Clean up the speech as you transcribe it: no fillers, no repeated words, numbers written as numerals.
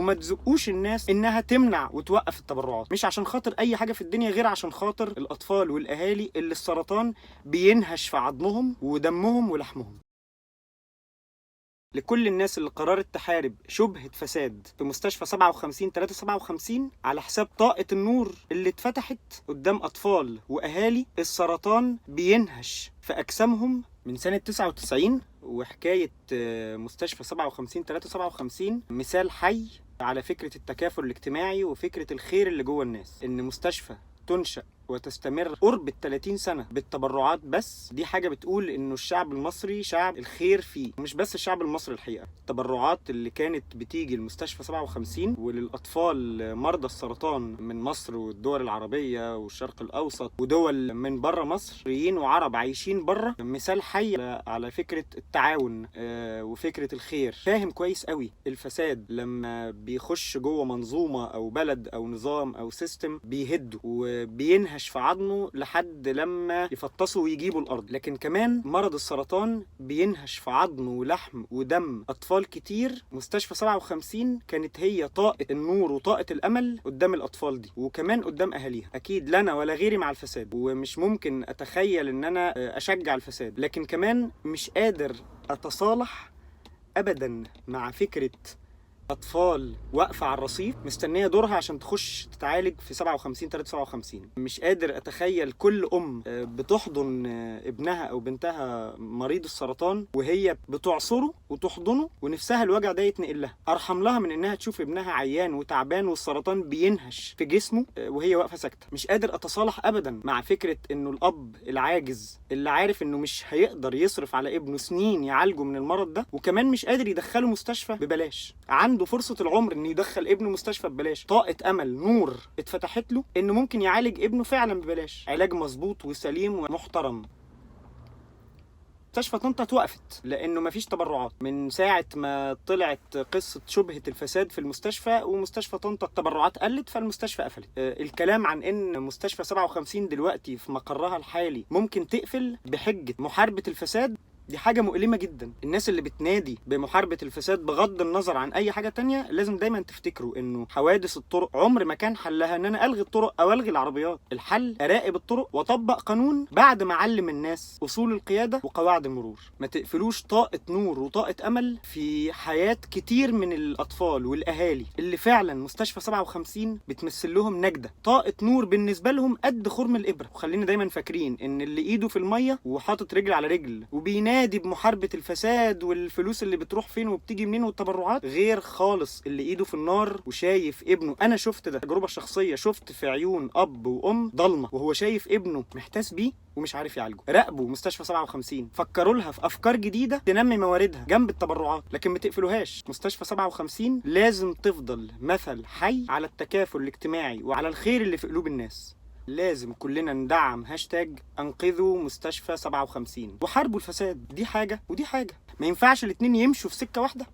وما تزقوش الناس انها تمنع وتوقف التبرعات، مش عشان خاطر اي حاجه في الدنيا غير عشان خاطر الاطفال والاهالي اللي السرطان بينهش في عظمهم ودمهم ولحمهم. لكل الناس اللي قررت تحارب شبهة فساد في مستشفى 57 على حساب طاقة النور اللي اتفتحت قدام أطفال وأهالي السرطان بينهش في أجسامهم من سنة 99. وحكاية مستشفى 57 مثال حي على فكرة التكافل الاجتماعي وفكرة الخير اللي جوه الناس. إن مستشفى تنشأ وتستمر قرب 30 سنة بالتبرعات بس، دي حاجة بتقول انه الشعب المصري شعب الخير فيه. مش بس الشعب المصري، الحقيقة التبرعات اللي كانت بتيجي المستشفى 57 وللأطفال مرضى السرطان من مصر والدول العربية والشرق الأوسط ودول من بره مصريين وعرب عايشين بره، مثال حي على فكرة التعاون وفكرة الخير. فاهم كويس قوي الفساد لما بيخش جوه منظومة أو بلد أو نظام أو سيستم بيهده وبينهش في عظمه لحد لما يفطسوا ويجيبوا الارض. لكن كمان مرض السرطان بينهش في عظم ولحم ودم اطفال كتير. مستشفى 57 كانت هي طاقة النور وطاقة الامل قدام الاطفال دي وكمان قدام اهاليها. اكيد لنا ولا غيري مع الفساد، ومش ممكن اتخيل ان انا اشجع الفساد، لكن كمان مش قادر اتصالح ابدا مع فكرة أطفال واقفة على الرصيف مستنية دورها عشان تخش تتعالج في 57. مش قادر أتخيل كل أم بتحضن ابنها أو بنتها مريض السرطان وهي بتعصره وتحضنه ونفسها الوجع ده يتنقل لها. أرحم لها من إنها تشوف ابنها عيان وتعبان والسرطان بينهش في جسمه وهي واقفة ساكتة. مش قادر أتصالح أبدا مع فكرة إنه الأب العاجز اللي عارف إنه مش هيقدر يصرف على ابنه سنين يعالجه من المرض ده وكمان مش قادر يدخله مستشفى ببلاش. عنده فرصة العمر انه يدخل ابنه مستشفى ببلاش. طاقة امل نور اتفتحت له انه ممكن يعالج ابنه فعلا ببلاش، علاج مظبوط وسليم ومحترم. مستشفى طنطا اتوقفت لانه مفيش تبرعات من ساعة ما طلعت قصة شبهة الفساد في المستشفى، ومستشفى طنطا التبرعات قلت فالمستشفى قفلت. الكلام عن ان مستشفى 57 دلوقتي في مقرها الحالي ممكن تقفل بحجة محاربة الفساد دي حاجة مؤلمة جدا. الناس اللي بتنادي بمحاربة الفساد بغض النظر عن أي حاجة تانية لازم دايما تفتكروا إنه حوادث الطرق عمر ما كان حلها إن أنا ألغي الطرق أو ألغي العربيات. الحل أراقب الطرق وأطبق قانون بعد ما أعلم الناس أصول القيادة وقواعد المرور. ما تقفلوش طاقة نور وطاقة أمل في حياة كتير من الأطفال والأهالي اللي فعلا مستشفى 57 بتمثل لهم نجدة. طاقة نور بالنسبة لهم قد خرم الإبرة. وخلينا دايما فاكرين إن اللي إيده في المية وحاطط رجل على رجل وبينادي بمحاربة الفساد والفلوس اللي بتروح فين وبتيجي منين والتبرعات غير خالص اللي ايده في النار وشايف ابنه. انا شفت ده تجربة شخصية، شفت في عيون اب وام ضلمة وهو شايف ابنه محتاس بيه ومش عارف يعالجه. راقبوا مستشفى 57، فكروا لها في افكار جديدة تنمي مواردها جنب التبرعات، لكن ما تقفلوهاش. مستشفى 57 لازم تفضل مثل حي على التكافل الاجتماعي وعلى الخير اللي في قلوب الناس. لازم كلنا ندعم هاشتاج انقذوا مستشفى 57 وحاربوا الفساد. دي حاجة ودي حاجة، ما ينفعش الاتنين يمشوا في سكة واحدة.